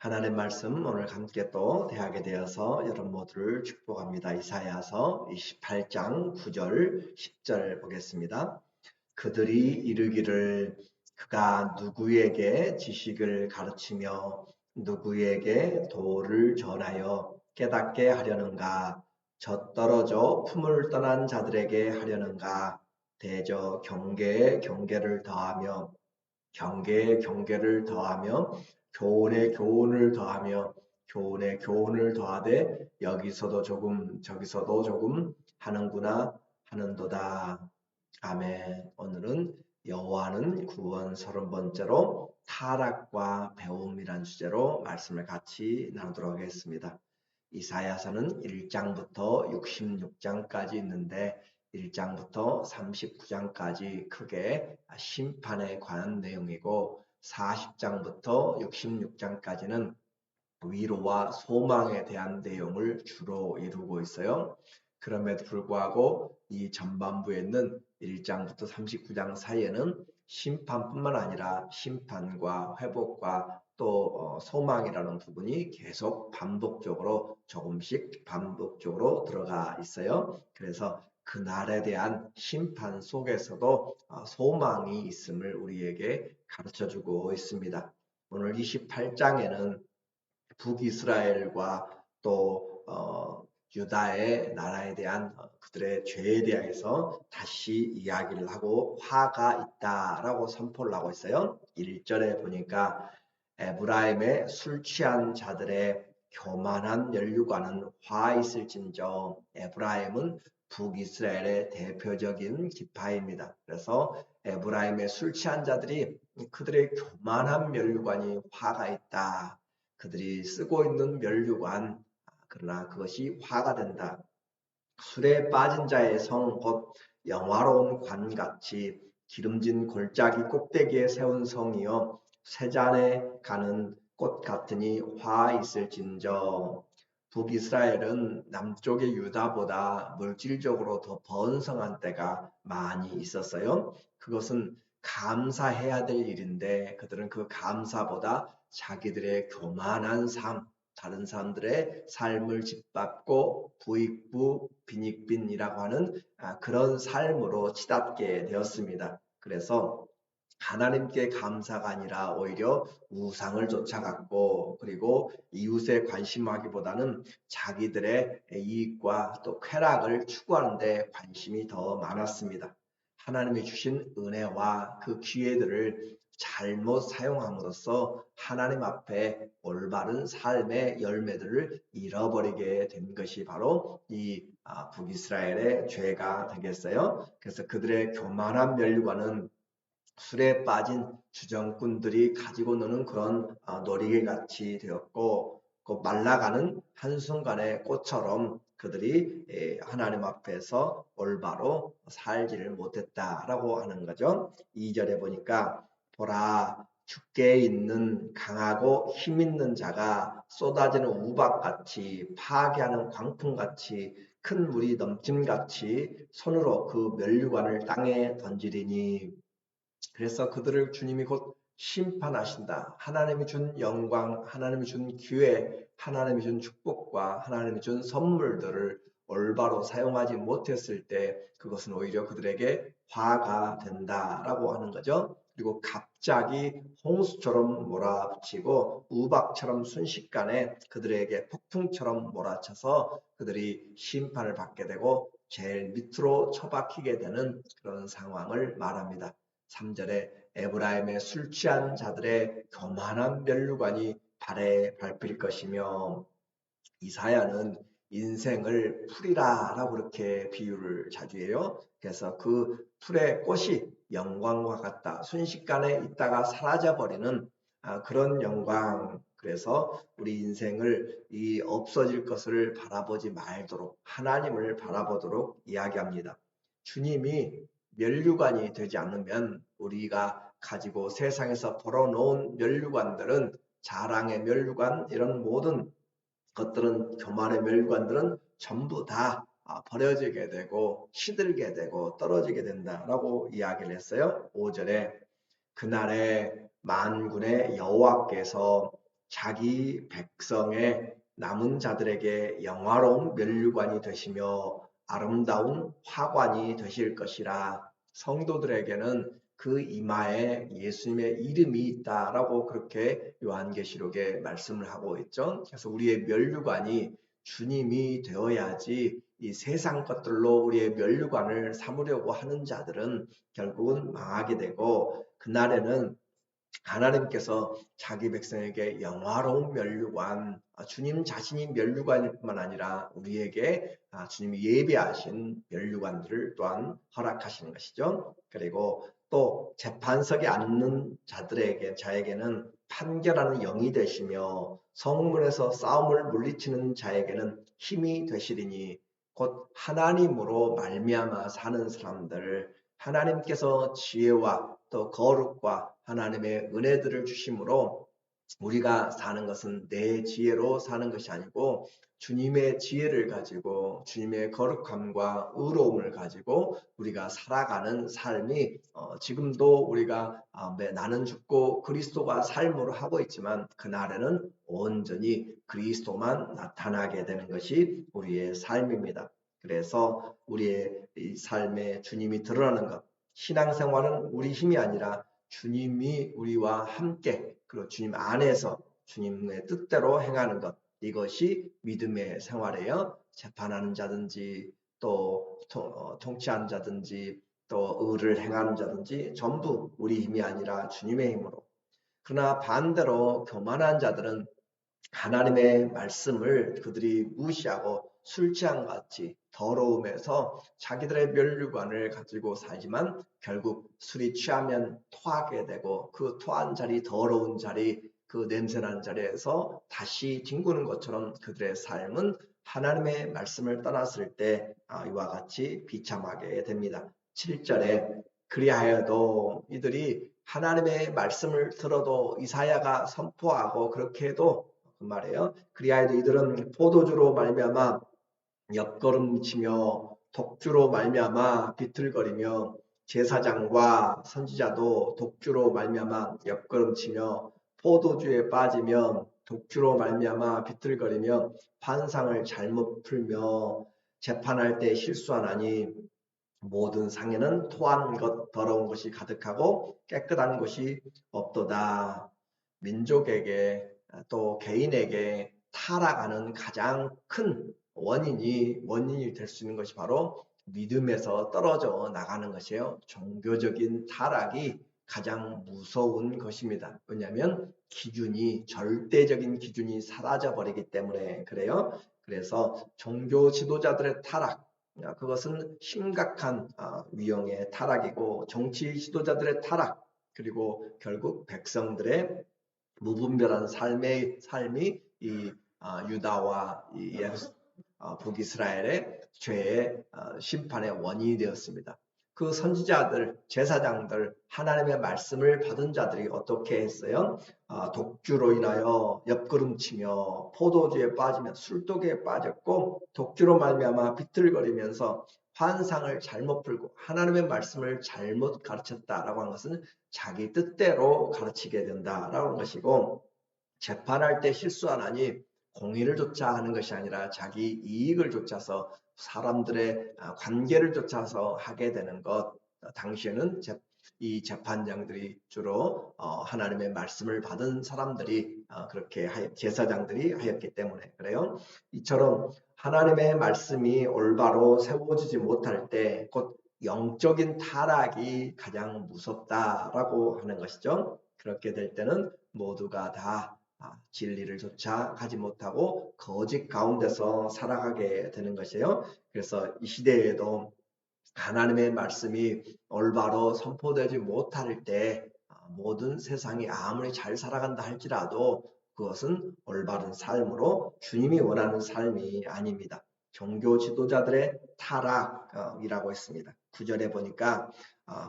하나님 말씀 오늘 함께 또 대하게 되어서 여러분 모두를 축복합니다. 이사야서 28장 9절 10절 보겠습니다. 그들이 이르기를 그가 누구에게 지식을 가르치며 누구에게 도를 전하여 깨닫게 하려는가? 젖떨어져 품을 떠난 자들에게 하려는가? 대저 경계에 경계를 더하며 경계에 경계를 더하며 교훈에 교훈을 더하며 교훈에 교훈을 더하되 여기서도 조금 저기서도 조금 하는구나 하는도다. 아멘. 오늘은 여호와는 구원 30번째로 타락과 배움이란 주제로 말씀을 같이 나누도록 하겠습니다. 이사야서는 1장부터 66장까지 있는데 1장부터 39장까지 크게 심판에 관한 내용이고 40장부터 66장까지는 위로와 소망에 대한 내용을 주로 이루고 있어요. 그럼에도 불구하고 이 전반부에 있는 1장부터 39장 사이에는 심판뿐만 아니라 심판과 회복과 또 소망이라는 부분이 계속 반복적으로 조금씩 반복적으로 들어가 있어요. 그래서 그날에 대한 심판 속에서도 소망이 있음을 우리에게 가르쳐주고 있습니다. 오늘 28장에는 북이스라엘과 또 유다의 나라에 대한 그들의 죄에 대해서 다시 이야기를 하고 화가 있다라고 선포를 하고 있어요. 1절에 보니까 에브라임의 술 취한 자들의 교만한 면류관은 화 있을진저. 에브라임은 북이스라엘의 대표적인 지파입니다. 그래서 에브라임의 술 취한 자들이 그들의 교만한 면류관이 화가 있다. 그들이 쓰고 있는 면류관, 그러나 그것이 화가 된다. 술에 빠진 자의 성 곧 영화로운 관같이 기름진 골짜기 꼭대기에 세운 성이여 쇠잔에 가는 꽃 같으니 화 있을진저. 북이스라엘은 남쪽의 유다보다 물질적으로 더 번성한 때가 많이 있었어요. 그것은 감사해야 될 일인데 그들은 그 감사보다 자기들의 교만한 삶, 다른 사람들의 삶을 짓밟고 부익부 빈익빈이라고 하는 그런 삶으로 치닫게 되었습니다. 그래서 하나님께 감사가 아니라 오히려 우상을 쫓아갔고 그리고 이웃에 관심하기보다는 자기들의 이익과 또 쾌락을 추구하는 데 관심이 더 많았습니다. 하나님이 주신 은혜와 그 기회들을 잘못 사용함으로써 하나님 앞에 올바른 삶의 열매들을 잃어버리게 된 것이 바로 이 북이스라엘의 죄가 되겠어요. 그래서 그들의 교만한 멸류관은 술에 빠진 주정꾼들이 가지고 노는 그런 놀이개 같이 되었고 그 말라가는 한순간의 꽃처럼 그들이 하나님 앞에서 올바로 살지를 못했다라고 하는 거죠. 2절에 보니까 보라 죽게 있는 강하고 힘 있는 자가 쏟아지는 우박같이 파괴하는 광풍같이 큰 물이 넘침같이 손으로 그 면류관을 땅에 던지리니. 그래서 그들을 주님이 곧 심판하신다. 하나님이 준 영광, 하나님이 준 기회, 하나님이 준 축복과 하나님이 준 선물들을 올바로 사용하지 못했을 때 그것은 오히려 그들에게 화가 된다라고 하는 거죠. 그리고 갑자기 홍수처럼 몰아붙이고 우박처럼 순식간에 그들에게 폭풍처럼 몰아쳐서 그들이 심판을 받게 되고 제일 밑으로 처박히게 되는 그런 상황을 말합니다. 3절에 에브라임의 술 취한 자들의 교만한 면류관이 발에 밟힐 것이며 이사야는 인생을 풀이라라고 그렇게 비유를 자주 해요. 그래서 그 풀의 꽃이 영광과 같다. 순식간에 있다가 사라져버리는 그런 영광. 그래서 우리 인생을 이 없어질 것을 바라보지 말도록 하나님을 바라보도록 이야기합니다. 주님이 면류관이 되지 않으면 우리가 가지고 세상에서 벌어놓은 면류관들은 자랑의 면류관 이런 모든 것들은 교만의 멸관들은 전부 다 버려지게 되고 시들게 되고 떨어지게 된다라고 이야기를 했어요. 5절에 그날에 만군의 여호와께서 자기 백성의 남은 자들에게 영화로운 면류관이 되시며 아름다운 화관이 되실 것이라. 성도들에게는 그 이마에 예수님의 이름이 있다라고 그렇게 요한계시록에 말씀을 하고 있죠. 그래서 우리의 면류관이 주님이 되어야지 이 세상 것들로 우리의 면류관을 삼으려고 하는 자들은 결국은 망하게 되고, 그날에는 하나님께서 자기 백성에게 영화로운 면류관, 주님 자신이 면류관일 뿐만 아니라 우리에게 주님이 예비하신 면류관들을 또한 허락하시는 것이죠. 그리고 또 재판석에 앉는 자에게는 판결하는 영이 되시며 성문에서 싸움을 물리치는 자에게는 힘이 되시리니, 곧 하나님으로 말미암아 사는 사람들, 하나님께서 지혜와 또 거룩과 하나님의 은혜들을 주심으로 우리가 사는 것은 내 지혜로 사는 것이 아니고 주님의 지혜를 가지고 주님의 거룩함과 의로움을 가지고 우리가 살아가는 삶이 지금도 우리가 나는 죽고 그리스도가 삶으로 하고 있지만, 그날에는 온전히 그리스도만 나타나게 되는 것이 우리의 삶입니다. 그래서 우리의 이 삶에 주님이 드러나는 것, 신앙생활은 우리 힘이 아니라 주님이 우리와 함께, 그리고 주님 안에서 주님의 뜻대로 행하는 것, 이것이 믿음의 생활이에요. 재판하는 자든지 또 통치하는 자든지 또 의를 행하는 자든지 전부 우리 힘이 아니라 주님의 힘으로. 그러나 반대로 교만한 자들은 하나님의 말씀을 그들이 무시하고 술 취한 같이 더러움에서 자기들의 면류관을 가지고 살지만 결국 술이 취하면 토하게 되고, 그 토한 자리, 더러운 자리, 그 냄새나는 자리에서 다시 뒹구는 것처럼 그들의 삶은 하나님의 말씀을 떠났을 때 이와 같이 비참하게 됩니다. 7절에 그리하여도 이들이 하나님의 말씀을 들어도 이사야가 선포하고 그렇게 해도 그 말이에요. 그리하여도 이들은 포도주로 말미암아 옆걸음치며 독주로 말미암아 비틀거리며 제사장과 선지자도 독주로 말미암아 옆걸음치며 포도주에 빠지며 독주로 말미암아 비틀거리며 환상을 잘못 풀며 재판할 때 실수하나니 모든 상에는 토한 것 더러운 것이 가득하고 깨끗한 것이 없도다. 민족에게 또 개인에게 타락하는 가장 큰 원인이 될 수 있는 것이 바로 믿음에서 떨어져 나가는 것이에요. 종교적인 타락이 가장 무서운 것입니다. 왜냐하면 절대적인 기준이 사라져 버리기 때문에 그래요. 그래서 종교 지도자들의 타락, 그것은 심각한 위험의 타락이고, 정치 지도자들의 타락, 그리고 결국 백성들의 무분별한 삶이 이 유다와 이 북이스라엘의 죄의 심판의 원인이 되었습니다. 그 선지자들, 제사장들, 하나님의 말씀을 받은 자들이 어떻게 했어요? 독주로 인하여 옆구름치며 포도주에 빠지며 술독에 빠졌고, 독주로 말미암아 비틀거리면서 환상을 잘못 풀고 하나님의 말씀을 잘못 가르쳤다라고 하는 것은 자기 뜻대로 가르치게 된다라고 하는 것이고, 재판할 때 실수하나니 공의를 좇아 하는 것이 아니라 자기 이익을 좇아서 사람들의 관계를 좇아서 하게 되는 것. 당시에는 이 재판장들이 주로 하나님의 말씀을 받은 사람들이 그렇게 제사장들이 하였기 때문에 그래요. 이처럼 하나님의 말씀이 올바로 세워지지 못할 때 곧 영적인 타락이 가장 무섭다라고 하는 것이죠. 그렇게 될 때는 모두가 다 진리를 조차 가지 못하고 거짓 가운데서 살아가게 되는 것이에요. 그래서 이 시대에도 하나님의 말씀이 올바로 선포되지 못할 때 모든 세상이 아무리 잘 살아간다 할지라도 그것은 올바른 삶으로 주님이 원하는 삶이 아닙니다. 종교 지도자들의 타락이라고 했습니다. 9절에 보니까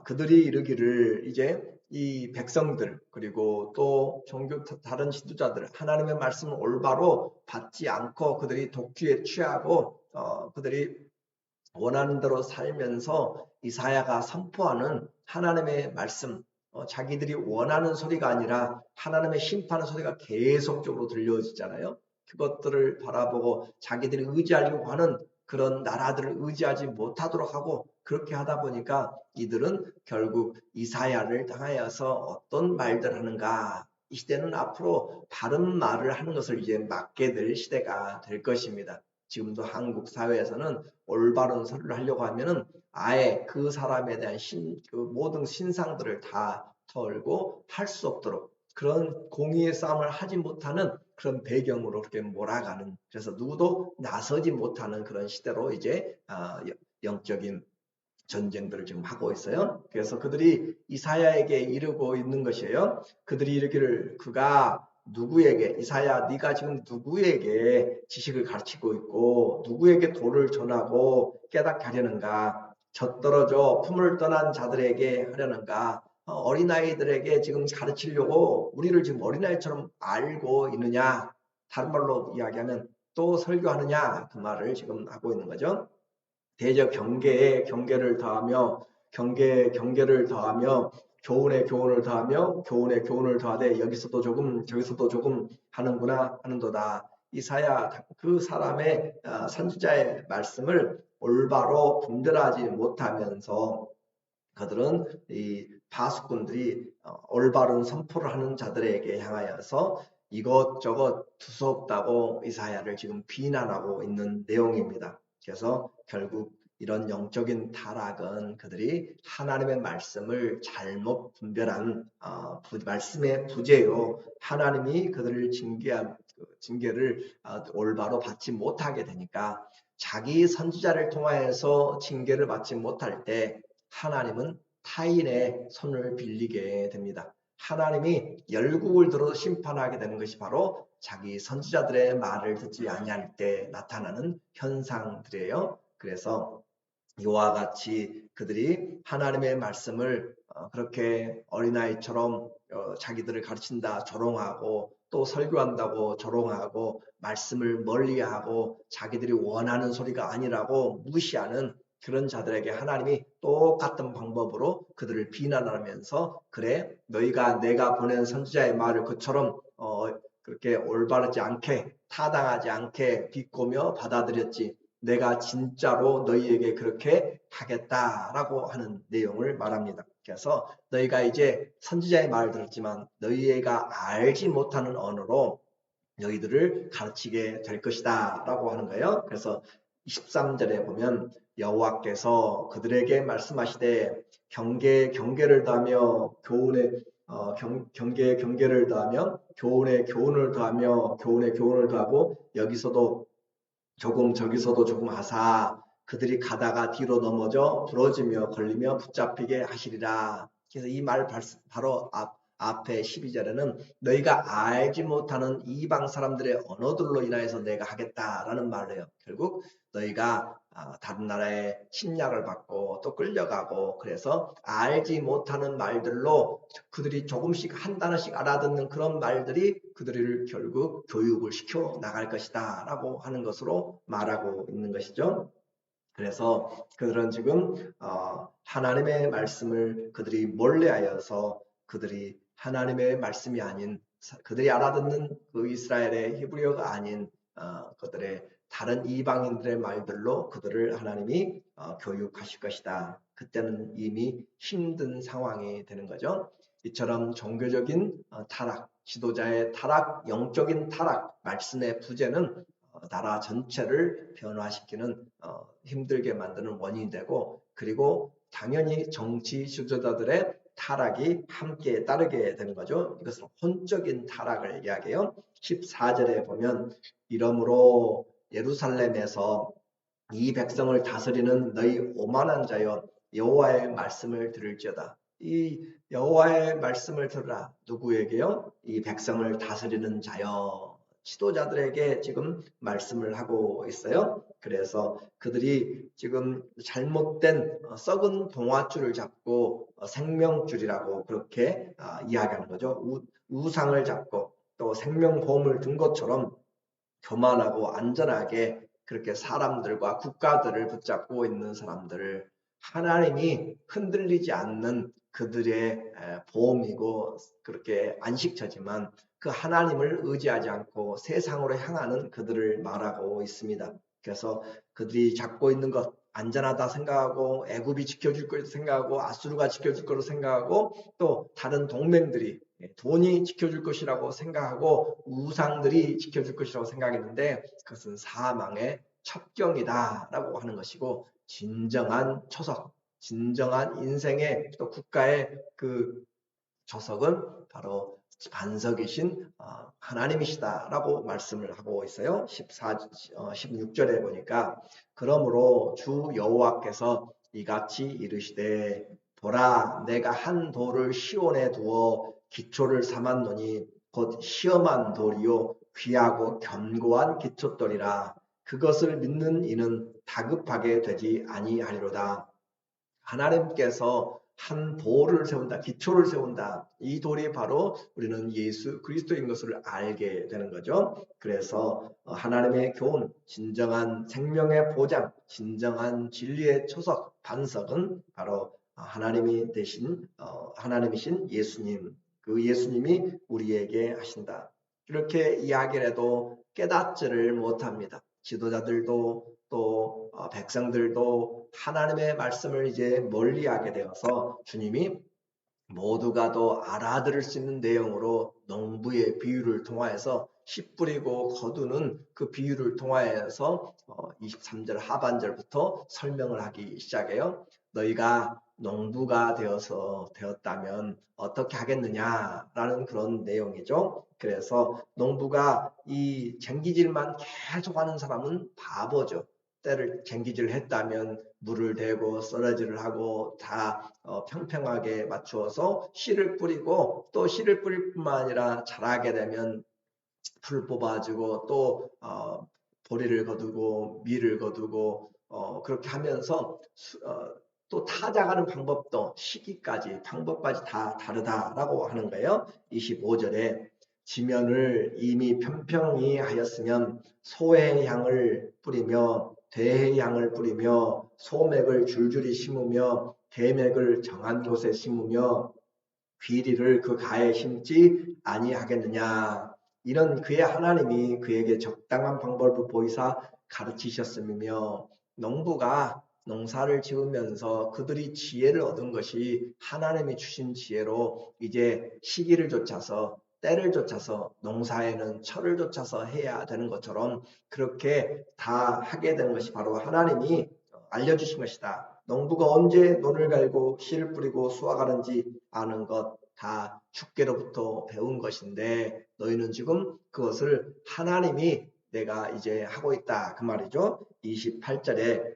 그들이 이르기를, 이제 이 백성들 그리고 또 종교 다른 지도자들 하나님의 말씀을 올바로 받지 않고 그들이 독주에 취하고 그들이 원하는 대로 살면서 이사야가 선포하는 하나님의 말씀, 자기들이 원하는 소리가 아니라 하나님의 심판의 소리가 계속적으로 들려지잖아요. 그것들을 바라보고 자기들이 의지하려고 하는 그런 나라들을 의지하지 못하도록 하고 그렇게 하다 보니까 이들은 결국 이사야를 당하여서 어떤 말들 하는가. 이 시대는 앞으로 바른 말을 하는 것을 이제 맡게 될 시대가 될 것입니다. 지금도 한국 사회에서는 올바른 소리를 하려고 하면은 아예 그 사람에 대한 그 모든 신상들을 다 털고 할 수 없도록 그런 공의의 싸움을 하지 못하는 그런 배경으로 그렇게 몰아가는, 그래서 누구도 나서지 못하는 그런 시대로 이제 영적인 전쟁들을 지금 하고 있어요. 그래서 그들이 이사야에게 이르고 있는 것이에요. 그들이 이르기를 그가 누구에게, 이사야 네가 지금 누구에게 지식을 가르치고 있고 누구에게 도를 전하고 깨닫게 하려는가, 젖떨어져 품을 떠난 자들에게 하려는가, 어린아이들에게 지금 가르치려고 우리를 지금 어린아이처럼 알고 있느냐, 다른 말로 이야기하면 또 설교하느냐, 그 말을 지금 하고 있는 거죠. 대적 경계에 경계를 더하며 경계에 경계를 더하며 교훈에 교훈을 더하며 교훈에 교훈을 더하되 여기서도 조금 저기서도 조금 하는구나 하는도다. 이사야 그 사람의 선지자의 말씀을 올바로 분별하지 못하면서 그들은 이 파수꾼들이 올바른 선포를 하는 자들에게 향하여서 이것저것 두서없다고 이사야를 지금 비난하고 있는 내용입니다. 그래서 결국 이런 영적인 타락은 그들이 하나님의 말씀을 잘못 분별한 말씀의 부재요. 하나님이 그들을 징계를 올바로 받지 못하게 되니까 자기 선지자를 통하여서 징계를 받지 못할 때 하나님은 타인의 손을 빌리게 됩니다. 하나님이 열국을 들어 심판하게 되는 것이 바로 자기 선지자들의 말을 듣지 아니할 때 나타나는 현상들이에요. 그래서 이와 같이 그들이 하나님의 말씀을 그렇게 어린아이처럼 자기들을 가르친다 조롱하고 또 설교한다고 조롱하고 말씀을 멀리하고 자기들이 원하는 소리가 아니라고 무시하는 그런 자들에게 하나님이 똑같은 방법으로 그들을 비난하면서 그래 너희가 내가 보낸 선지자의 말을 그처럼 그렇게 올바르지 않게 타당하지 않게 비꼬며 받아들였지 내가 진짜로 너희에게 그렇게 하겠다라고 하는 내용을 말합니다. 그래서 너희가 이제 선지자의 말을 들었지만 너희가 알지 못하는 언어로 너희들을 가르치게 될 것이다 라고 하는 거예요. 그래서 13절에 보면 여호와께서 그들에게 말씀하시되 경계에 경계를 더하며 교훈에 경계에 경계를 더하며 교훈에 교훈을 더하며 교훈에 교훈을 더하고 여기서도 조금 저기서도 조금 하사 그들이 가다가 뒤로 넘어져 부러지며 걸리며 붙잡히게 하시리라. 그래서 이 말 바로 앞에 12절에는 너희가 알지 못하는 이방 사람들의 언어들로 인하여서 내가 하겠다라는 말을 해요. 결국 너희가 다른 나라의 침략을 받고 또 끌려가고 그래서 알지 못하는 말들로 그들이 조금씩 한 단어씩 알아듣는 그런 말들이 그들을 결국 교육을 시켜 나갈 것이다 라고 하는 것으로 말하고 있는 것이죠. 그래서 그들은 지금 하나님의 말씀을 그들이 몰래하여서 그들이 하나님의 말씀이 아닌 그들이 알아듣는 그 이스라엘의 히브리어가 아닌 그들의 다른 이방인들의 말들로 그들을 하나님이 교육하실 것이다. 그때는 이미 힘든 상황이 되는 거죠. 이처럼 종교적인 타락, 지도자의 타락, 영적인 타락, 말씀의 부재는 나라 전체를 변화시키는 힘들게 만드는 원인이 되고 그리고 당연히 정치 지도자들의 타락이 함께 따르게 되는 거죠. 이것은 혼적인 타락을 이야기해요. 14절에 보면 이러므로 예루살렘에서 이 백성을 다스리는 너희 오만한 자여 여호와의 말씀을 들을지어다. 이 여호와의 말씀을 들으라. 누구에게요? 이 백성을 다스리는 자여. 지도자들에게 지금 말씀을 하고 있어요. 그래서 그들이 지금 잘못된 썩은 동화줄을 잡고 생명줄이라고 그렇게 이야기하는 거죠. 우상을 잡고 또 생명보험을 든 것처럼 교만하고 안전하게 그렇게 사람들과 국가들을 붙잡고 있는 사람들을 하나님이 흔들리지 않는 그들의 보험이고 그렇게 안식처지만 그 하나님을 의지하지 않고 세상으로 향하는 그들을 말하고 있습니다. 그래서 그들이 잡고 있는 것 안전하다 생각하고 애굽이 지켜줄 거로 생각하고 아수르가 지켜줄 거로 생각하고 또 다른 동맹들이 돈이 지켜줄 것이라고 생각하고 우상들이 지켜줄 것이라고 생각했는데 그것은 사망의 첩경이다라고 하는 것이고 진정한 초석, 진정한 인생의 또 국가의 그 초석은 바로 반석이신 하나님이시다라고 말씀을 하고 있어요. 16절에 보니까 그러므로 주 여호와께서 이같이 이르시되 보라 내가 한 돌을 시온에 두어 기초를 삼았노니 곧 시험한 돌이요 귀하고 견고한 기초돌이라 그것을 믿는 이는 다급하게 되지 아니하리로다. 하나님께서 한 돌을 세운다, 기초를 세운다. 이 돌이 바로 우리는 예수 그리스도인 것을 알게 되는 거죠. 그래서 하나님의 교훈, 진정한 생명의 보장, 진정한 진리의 초석, 반석은 바로 하나님이 되신 하나님이신 예수님. 그 예수님이 우리에게 하신다. 이렇게 이야기를 해도 깨닫지를 못합니다. 지도자들도 또 백성들도 하나님의 말씀을 이제 멀리하게 되어서 주님이 모두가 더 알아들을 수 있는 내용으로 농부의 비유를 통하여서 씨 뿌리고 거두는 그 비유를 통하여서 23절 하반절부터 설명을 하기 시작해요. 너희가 농부가 되었다면 어떻게 하겠느냐라는 그런 내용이죠. 그래서 농부가 이 쟁기질만 계속하는 사람은 바보죠. 때를 쟁기질을 했다면 물을 대고 썰어질을 하고 다 평평하게 맞추어서 씨를 뿌리고 또 씨를 뿌릴 뿐만 아니라 자라게 되면 풀 뽑아주고 또 보리를 거두고 밀을 거두고 그렇게 하면서 또 타작하는 방법도 시기까지 방법까지 다 다르다라고 하는 거예요. 25절에 지면을 이미 평평히 하였으면 소의 향을 뿌리며 대의 향을 뿌리며 소맥을 줄줄이 심으며 대맥을 정한 곳에 심으며 귀리를 그 가에 심지 아니하겠느냐. 이런 그의 하나님이 그에게 적당한 방법을 보이사 가르치셨으며 농부가 농사를 지으면서 그들이 지혜를 얻은 것이 하나님이 주신 지혜로 이제 시기를 쫓아서 때를 쫓아서 농사에는 철을 쫓아서 해야 되는 것처럼 그렇게 다 하게 되는 것이 바로 하나님이 알려주신 것이다. 농부가 언제 논을 갈고 씨를 뿌리고 수확하는지 아는 것 다 주께로부터 배운 것인데 너희는 지금 그것을 하나님이 내가 이제 하고 있다 그 말이죠. 28절에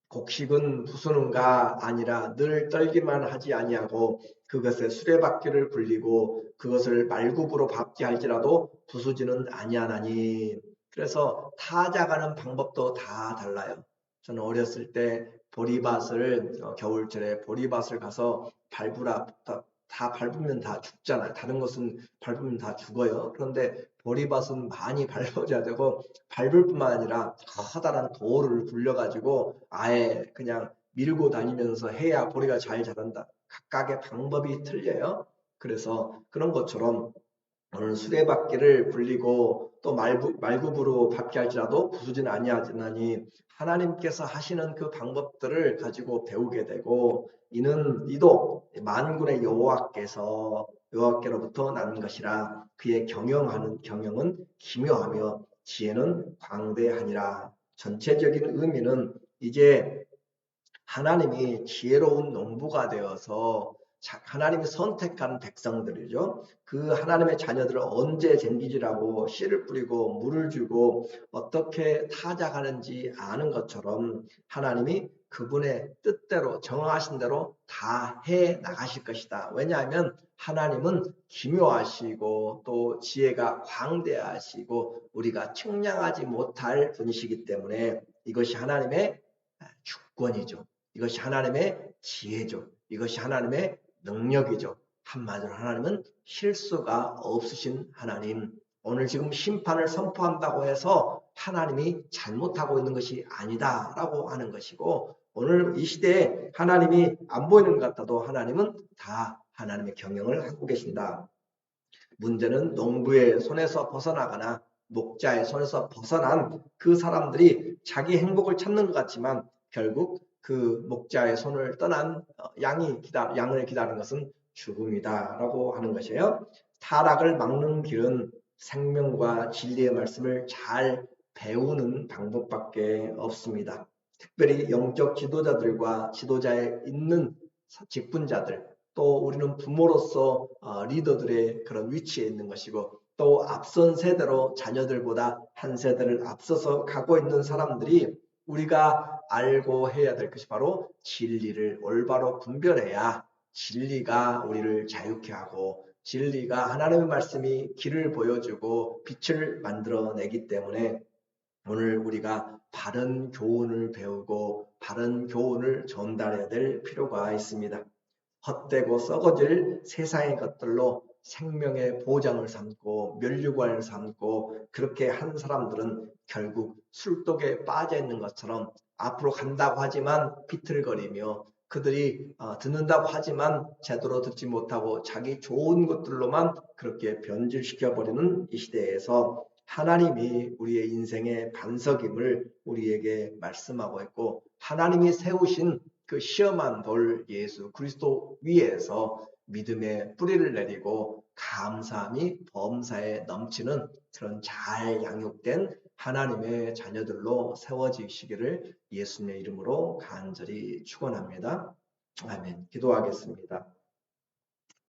곡식은 부수는가 아니라 늘 떨기만 하지 아니하고 그것에 수레바퀴를 굴리고 그것을 말굽으로 밟게 할지라도 부수지는 아니하나니. 그래서 타작하는 방법도 다 달라요. 저는 어렸을 때 보리밭을 겨울철에 보리밭을 가서 밟으라 다 밟으면 다 죽잖아요. 다른 것은 밟으면 다 죽어요. 그런데 보리밭은 많이 밟아줘야 되고 밟을 뿐만 아니라 커다란 돌을 굴려가지고 아예 그냥 밀고 다니면서 해야 보리가 잘 자란다. 각각의 방법이 틀려요. 그래서 그런 것처럼 오늘 수레바퀴를 굴리고 또 말굽으로 밟게 할지라도 부수지는 아니하나니 하나님께서 하시는 그 방법들을 가지고 배우게 되고 이도 만군의 여호와께로부터 난 것이라 그의 경영은 기묘하며 지혜는 광대하니라. 전체적인 의미는 이제 하나님이 지혜로운 농부가 되어서 하나님이 선택한 백성들이죠. 그 하나님의 자녀들을 언제 쟁기질하고 씨를 뿌리고 물을 주고 어떻게 타작하는지 아는 것처럼 하나님이 그분의 뜻대로 정하신 대로 다 해 나가실 것이다. 왜냐하면 하나님은 기묘하시고 또 지혜가 광대하시고 우리가 측량하지 못할 분이시기 때문에 이것이 하나님의 주권이죠. 이것이 하나님의 지혜죠. 이것이 하나님의 능력이죠. 한마디로 하나님은 실수가 없으신 하나님. 오늘 지금 심판을 선포한다고 해서 하나님이 잘못하고 있는 것이 아니다라고 하는 것이고 오늘 이 시대에 하나님이 안 보이는 것 같아도 하나님은 다 하나님의 경영을 하고 계신다. 문제는 농부의 손에서 벗어나거나 목자의 손에서 벗어난 그 사람들이 자기 행복을 찾는 것 같지만 결국 그 목자의 손을 떠난 양을 기다리는 것은 죽음이다라고 하는 것이에요. 타락을 막는 길은 생명과 진리의 말씀을 잘 배우는 방법밖에 없습니다. 특별히 영적 지도자들과 지도자에 있는 직분자들, 또 우리는 부모로서 리더들의 그런 위치에 있는 것이고, 또 앞선 세대로 자녀들보다 한 세대를 앞서서 가고 있는 사람들이 우리가 알고 해야 될 것이 바로 진리를 올바로 분별해야 진리가 우리를 자유케 하고, 진리가 하나님의 말씀이 길을 보여주고 빛을 만들어내기 때문에 오늘 우리가 바른 교훈을 배우고 바른 교훈을 전달해야 될 필요가 있습니다. 헛되고 썩어질 세상의 것들로 생명의 보장을 삼고 면류관을 삼고 그렇게 한 사람들은 결국 술독에 빠져 있는 것처럼 앞으로 간다고 하지만 비틀거리며 그들이 듣는다고 하지만 제대로 듣지 못하고 자기 좋은 것들로만 그렇게 변질시켜버리는 이 시대에서 하나님이 우리의 인생의 반석임을 우리에게 말씀하고 있고, 하나님이 세우신 그 시험한 돌 예수 그리스도 위에서 믿음의 뿌리를 내리고 감사함이 범사에 넘치는 그런 잘 양육된 하나님의 자녀들로 세워지시기를 예수님의 이름으로 간절히 축원합니다. 아멘. 기도하겠습니다.